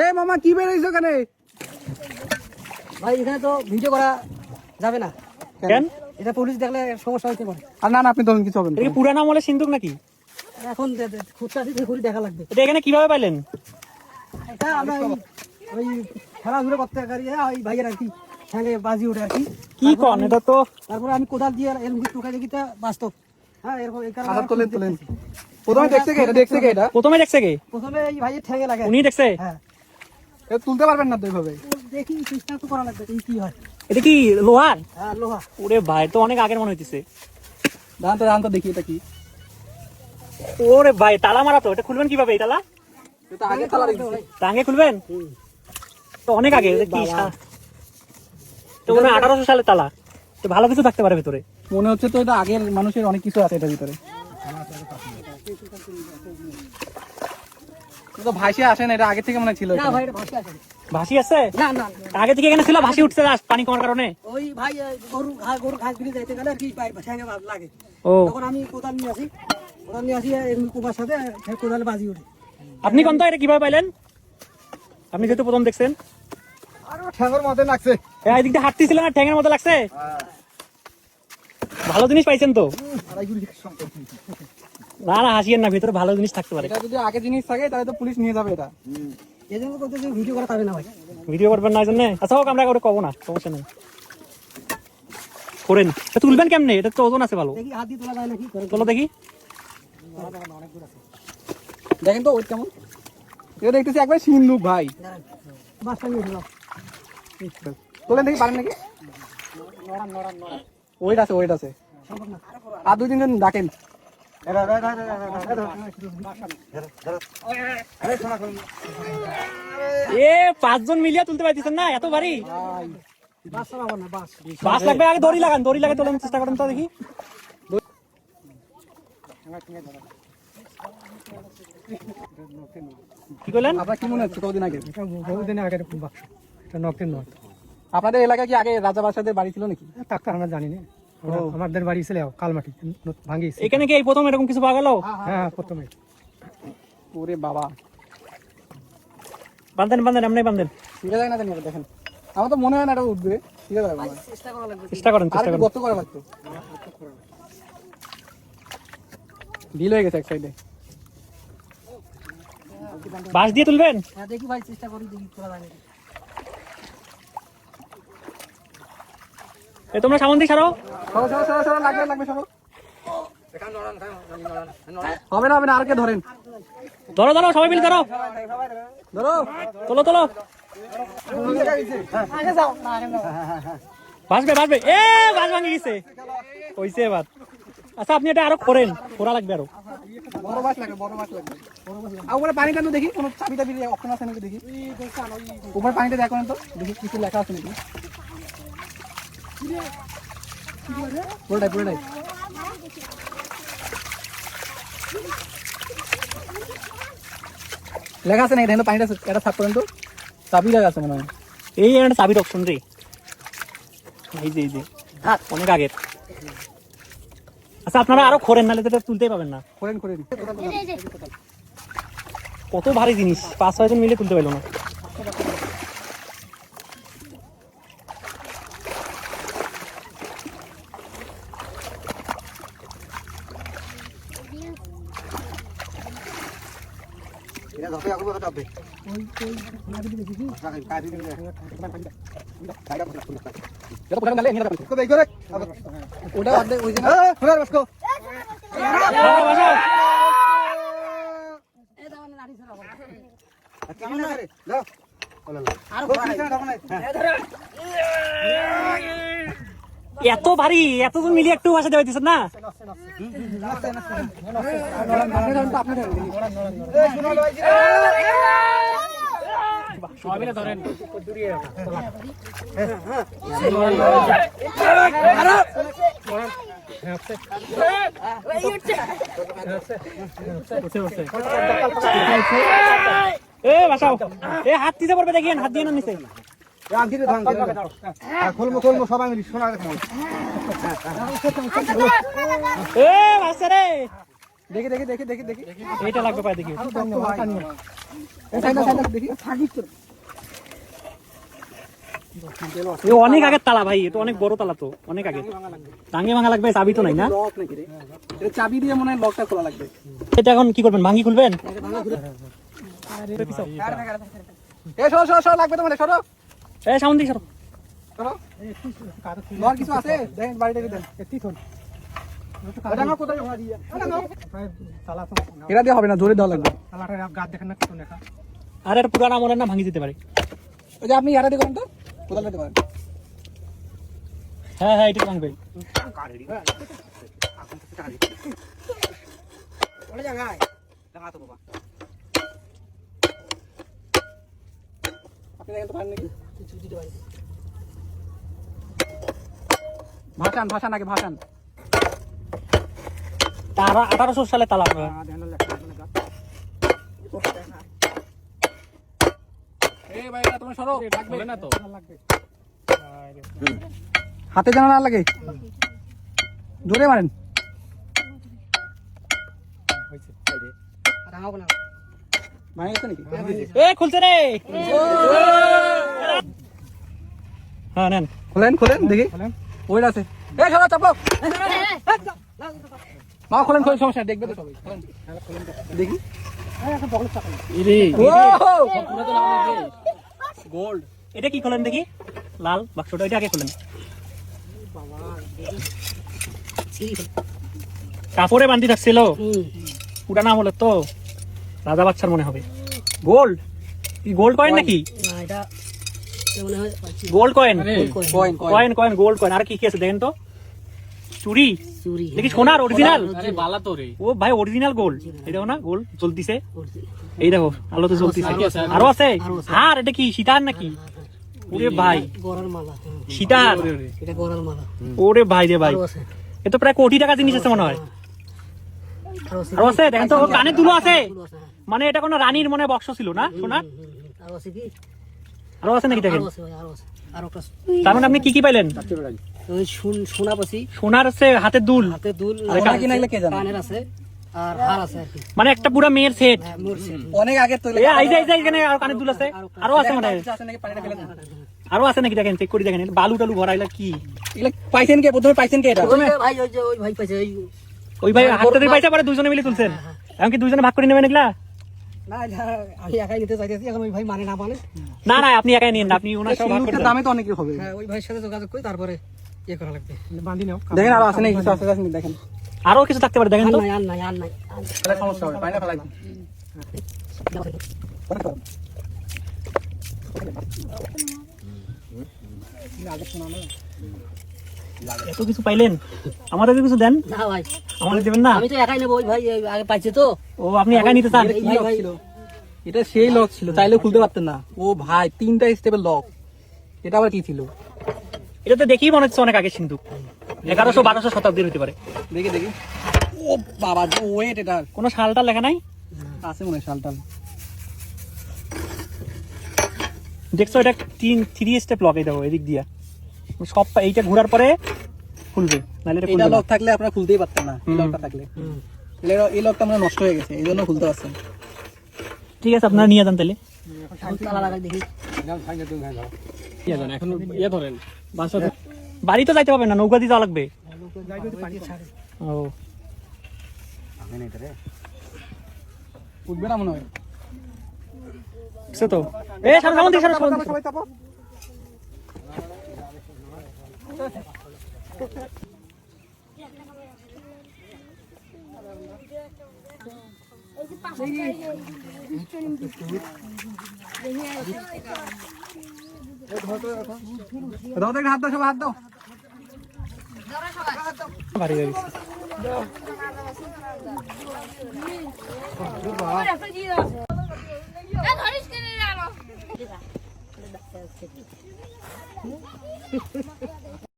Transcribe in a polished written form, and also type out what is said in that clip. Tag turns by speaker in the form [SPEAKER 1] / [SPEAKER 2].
[SPEAKER 1] এ মামা কি বেরিয়েছো কেন?
[SPEAKER 2] ভাই এখানে তো ভিডিও করা যাবে না।
[SPEAKER 3] কেন?
[SPEAKER 2] এটা পুলিশ দেখলে সমস্যা হতে পারে।
[SPEAKER 1] আর না না আপনি ধরুন কিছু হবে না।
[SPEAKER 3] এটা কি পুরানো আমলের সিন্দুক নাকি?
[SPEAKER 2] এখন খুঁজতে আসি ঘুরে দেখা লাগবে।
[SPEAKER 3] এটা এখানে কিভাবে পাইলেন?
[SPEAKER 2] এটা আমরা ওই খেলাধুলা করতে পারি ওই ভাইয়ের আর কি সঙ্গে বাজি ওঠে আর কি।
[SPEAKER 3] কি কন এটা তো?
[SPEAKER 2] তারপরে আমি কোদাল দিয়ে এরকম টুকা দেখিতে বাস্তব। হ্যাঁ এরকম এই কারণে
[SPEAKER 1] আঘাত করলেন তোলেন। প্রথমে দেখছে কে? এটা দেখছে কে? এটা
[SPEAKER 3] প্রথমে দেখছে কে?
[SPEAKER 2] প্রথমে এই ভাইয়ের ঠ্যাঙে লাগে।
[SPEAKER 3] উনি দেখছে?
[SPEAKER 2] হ্যাঁ
[SPEAKER 1] এটা তুলতে পারবেন না তো এইভাবে।
[SPEAKER 2] দেখি চেষ্টা তো করা লাগবে কি হয়।
[SPEAKER 3] এটা কি লোহার?
[SPEAKER 2] হ্যাঁ লোহা।
[SPEAKER 3] ওরে ভাই তো অনেক আগের মনে হইতেছে।
[SPEAKER 1] দাঁড়ান তো দেখি এটা কি।
[SPEAKER 3] ওরে ভাই তালা মারা তো, এটা খুলবেন কিভাবে এই তালা?
[SPEAKER 1] এটা আগে তালা রেখেছে।
[SPEAKER 3] টাঙ্গে খুলবেন? তো অনেক আগে এটা কি তো মনে হয় 1800 সালে তালা। তো ভালো কিছু থাকতে পারে ভিতরে।
[SPEAKER 1] মনে হচ্ছে তো এটা আগের মানুষের অনেক কিছু আছে এটার ভিতরে। তো ভাসি আসে না, এটা আগে থেকে মনে ছিল।
[SPEAKER 2] না ভাই এটা ভাসি আসে।
[SPEAKER 3] ভাসি আছে?
[SPEAKER 2] না না
[SPEAKER 3] আগে থেকে এখানে ছিল, ভাসি উঠছে পানি কমার কারণে।
[SPEAKER 2] ওই ভাই গরু ঘাস বিলে যাইতে গেলে আর কি ঠ্যাঙে লাগে।
[SPEAKER 3] ও
[SPEAKER 2] তখন আমি কোদাল নিয়ে আসি এমনি কুমার সাথে কোদাল বাজি উঠে।
[SPEAKER 3] আপনি কোন তো এটা কিভাবে পাইলেন? আপনি যেহেতু প্রথম দেখছেন।
[SPEAKER 1] আর ঠ্যাঙ্গের মধ্যে লাগছে।
[SPEAKER 3] এই দিকটা হাঁটতেছিলেন আর ঠ্যাঙের মতো লাগছে। ভালো জিনিস পাইছেন তো? না না হাসিয়েন না, ভিতরে ভালো জিনিস থাকতে পারে।
[SPEAKER 1] এটা যদি আগে জিনিস থাকে তাহলে তো পুলিশ নিয়ে যাবে এটা।
[SPEAKER 2] এই জন্য করতে ভিডিও করা যাবে না ভাই।
[SPEAKER 3] ভিডিও করবেন না জন্য? আচ্ছা হোক, আমরা করে কব না, সমস্যা নেই, করেন। এটা তুলবেন কেমনে? এটা তো ওজন আছে ভালো।
[SPEAKER 2] দেখি হাত দিয়ে তোলা যায় নাকি করে।
[SPEAKER 3] চলো দেখি।
[SPEAKER 1] দেখেন তো ওই কেমন। এটা দেখতেছি একবার সিন্ধুক ভাই।
[SPEAKER 2] বাসটা নিয়ে দিলাম।
[SPEAKER 1] তোলেন দেখি পারেন নাকি? ওয়েট আছে। আর 2-3 জন ডাকেন।
[SPEAKER 3] এ 5 জন মিলিয়া তুলতে পারতেছেন না, এত ভারী।
[SPEAKER 2] বাস চালাবো না বাস।
[SPEAKER 3] বাস লাগবে, আগে দড়ি লাগান, দড়ি লাগে তোলার চেষ্টা করেন তো দেখি। কি করলেন?
[SPEAKER 1] আপনার কি মনে হচ্ছে কতদিন আগে?
[SPEAKER 2] বহুদিন আগে বাক্স এটা নকের নয়।
[SPEAKER 1] আপনাদের এলাকায় কি আগে রাজা বাদশাদের বাড়ি ছিল নাকি?
[SPEAKER 2] তাকে আমরা জানি না। আমাদের বাড়ি ছিল কালমাটি ভাঙি।
[SPEAKER 3] এখানে কি এই প্রথম এরকম কিছু পাওয়া গেল?
[SPEAKER 2] হ্যাঁ প্রথমে।
[SPEAKER 1] ওরে বাবা,
[SPEAKER 3] বান্ধেন এমনি বান্ধেন।
[SPEAKER 1] ঠিক আছে না জানি দেখেন। আমার তো মনে হয় না এটা উঠবে। ঠিক আছে ভাই,
[SPEAKER 3] চেষ্টা করেন
[SPEAKER 1] আর একটু গর্ত করা লাগতো। ঢিল হয়ে গেছে এক সাইডে।
[SPEAKER 3] বাঁশ দিয়ে তুলবেন?
[SPEAKER 2] হ্যাঁ দেখি ভাই চেষ্টা করি দেখি তোলা যায় নাকি।
[SPEAKER 3] এ তোমরা সামন দিয়ে ছাড়ো।
[SPEAKER 1] সরো লাগবে সরো। হবে না আর কে ধরেন।
[SPEAKER 3] ধরো সবাই মিলে ধরো। তোলো। বাঁচবে এ বাঁশ ভাঙে গেছে হইছে এবার। আচ্ছা আপনি এটা আরো করা লাগবে আরো।
[SPEAKER 1] বড় মাছ লাগবে। আর উপরে পানিটা তো দেখি, কোনো চাবি টাবি অপশন আছে নাকি দেখি। উপরে পানিটা দেখো তো দেখি কিছু লেখা আছে নাকি। পুরোটাই লেখা আছে নাকি? দেখেন তো পানিটা এটা সাফ করেন তো। চাবি লেখা আছে মনে হয়।
[SPEAKER 3] এই একটা চাবির অপশন রে। এই যে অনেক আগের। আচ্ছা আপনারা আরো খোরেন, নাহলে তো এটা তুলতেই পাবেন না।
[SPEAKER 1] করেন
[SPEAKER 3] কত ভারী জিনিস, 5-6 জন মিলে তুলতে পারলো না।
[SPEAKER 1] ওটা অর্ধেক ওই যে
[SPEAKER 3] এত ভারী, এতজন মিলিয়ে একটু ভাষা দেওয়া দিচ্ছেন না। ধরেন এ বাসাও, এ হাত দিতে পারবে দেখেন, হাত দিয়ে না নিচে।
[SPEAKER 1] সবাই মিলি শোনা
[SPEAKER 3] এ বাচ্চা রে,
[SPEAKER 1] দেখি
[SPEAKER 3] এইটা লাগবে পায় দেখি।
[SPEAKER 1] এই সাইডটা দেখি
[SPEAKER 3] এ অনেক আগের তালা ভাই, এটা অনেক বড় তালা তো, অনেক আগে। টাঙ্গে ভাঙা লাগবে, চাবি তো নাই না?
[SPEAKER 1] লক নাকি রে? এটা চাবি দিয়ে মনে হয় লকটা খোলা লাগবে।
[SPEAKER 3] এটা এখন কি করবেন, ভাঙি খুলবেন?
[SPEAKER 1] এই সরো লাগবে তোমার, সরো
[SPEAKER 3] এই সামন দিকে সরো।
[SPEAKER 1] সরো। লক কিছু আছে দেখেন, বাড়িটা দেন একটু থন। এটা না কোথায় ভাড়া দিয়া? তালা তো এটা দিয়ে হবে না, জোরে দেওয়া লাগবে। তালাটা গাছ দেখেন না কত লেখা।
[SPEAKER 3] আর এটা পুরানা মনে না, ভাঙি দিতে পারে।
[SPEAKER 1] ওই যে আপনি ইয়াটা দিয়ে করেন তো, কোথায় দিতে পারেন?
[SPEAKER 3] হ্যাঁ হ্যাঁ, এটা ভাঙবে।
[SPEAKER 1] ওই জায়গায় দেখা তো বাবা। আপনি দেখেন তো পারেন নাকি? ভাষান আগে ভাষান।
[SPEAKER 3] তারা 1800 সালে তালা।
[SPEAKER 1] এই ভাই এটা তোমার সরো, লাগবে না তো? হাতে যেন না লাগে, জোরে মারেন। ভাঙে গেছে নাকি?
[SPEAKER 3] এ খুলছে রে। হ্যাঁ নেন।
[SPEAKER 1] খোলেন দেখি। ওইটা আছে। এই সরো, চাপো। মা খোলেন, সমস্যা নেই, দেখবে তো সবাই। খোলেন দেখি।
[SPEAKER 3] গোল্ড। এটা কি খোলেন দেখি, লাল বাক্সটা, এটা আগে খোলেন। কাপড়ে বান্ধি থাকছিল, পুরা নাম হলো তো রাজা বাচ্চার মনে হবে। গোল্ড, কি গোল্ড কয়েন নাকি? Gold coin, coin gold coin. আর কি কি আছে দেখেন তো? চুরি দেখি, সোনার অরিজিনাল। ও ভাই অরিজিনাল গোল্ড, এটা না গোল্ড জ্বলতিছে, এই দেখো আলো তো জ্বলতিছে। আরো আছে। আর এটা কি সীতার নাকি? ওরে ভাই সীতার, ওরে ভাই রে ভাই, এ তো প্রায় কোটি টাকা জিনিস আছে মনে হয়। আরো আছে দেখেন তো, কানে দুলো আছে, মানে এটা কোনো রানীর মনে বক্স ছিল না সোনার? আরো আছে নাকি দেখেন? তার মানে আপনি কি কি পাইলেন? সোনার আছে, হাতের দুল, মানে একটা পুরো মেয়ের সেট।
[SPEAKER 1] অনেক আগে তো
[SPEAKER 3] এখানে আরো কানের দুল আছে, আরো আছে মনে হয়। আরো আছে নাকি দেখেন, চেক করে দেখেন। বালু টালু ভরাইলা কি?
[SPEAKER 1] পাইছেন কে? প্রথমে পাইছেন কে? এটা
[SPEAKER 3] ওই ভাই হাত থেকে পাইছে, পরে দুজনে মিলে তুলছেন। এখন কি দুজনে ভাগ করে নেবেন এগুলা?
[SPEAKER 2] আমি একাই নিতে চাইতেছি, এখন ওই ভাই মানে না মানে।
[SPEAKER 3] না না, আপনি একাই নিন, আপনি ওনার সাথে ভাগ করে দেন।
[SPEAKER 1] দামে তো অনেক হবে।
[SPEAKER 2] হ্যাঁ, ওই ভাইয়ের সাথে যোগাযোগ করি, তারপরে ইয়ে করা লাগবে। বান্ধি নাও।
[SPEAKER 1] দেখেন আরো আছে নাকি কিছু আছে দেখেন।
[SPEAKER 3] আরো কিছু থাকতে পারে দেখেন তো।
[SPEAKER 2] আর নাই
[SPEAKER 1] তাহলে সমস্যা হবে, পাইনা ফেলাই দিন।
[SPEAKER 3] এত কিছু পাইলেন, আমাদের কিছু দেন।
[SPEAKER 2] না ভাই,
[SPEAKER 3] আমাদের দেবেন না?
[SPEAKER 2] আমি তো একাই নেবো, ওই ভাই আগে পাইছে তো।
[SPEAKER 3] ও আপনি একাই নিতে চান?
[SPEAKER 1] এটা সেই লক ছিল, চাইলেও খুলতে পারতেন না। ও ভাই 3টা স্টেপের লক, এটা আবার কি ছিল?
[SPEAKER 3] এটা তো দেখি মনে হচ্ছে অনেক আগে সিন্ধু, 1100-1200 শতাব্দীর হতে পারে।
[SPEAKER 1] দেখি। ও বাবা, যে ওয়েট এটা
[SPEAKER 3] কোনো সালটা লেখা নাই?
[SPEAKER 1] আছে মনে হয় সালটাল।
[SPEAKER 3] দেখছো এটা 3 স্টেপ লক, এই দেখো এদিক দিয়া সব। এইটা ঘোরার পরে খুলবে, নাহলে এটা
[SPEAKER 1] এটা
[SPEAKER 3] খুলবে
[SPEAKER 1] লক
[SPEAKER 3] না।
[SPEAKER 1] থাকলে আপনারা খুলতেই পারতেন না। এই লকটা থাকলে, এই লকটা আমরা নষ্ট হয়ে গেছে, এই জন্য খুলতে পারছেন।
[SPEAKER 3] ঠিক আছে, আপনারা নিয়ে যান তাহলে।
[SPEAKER 2] তালা লাগাই দেখি।
[SPEAKER 3] বাড়ি তো যাইতে পারবেন না, নৌকা দিয়ে যাওয়া লাগবে। ও
[SPEAKER 1] উঠবে না মনে হয়।
[SPEAKER 3] সে তো সামনে দিকে সরো।
[SPEAKER 1] সবাই চাপো। হাত দাও, সবাই হাত দাও।
[SPEAKER 3] বাড়ি হয়ে গেছে।
[SPEAKER 4] ধরিস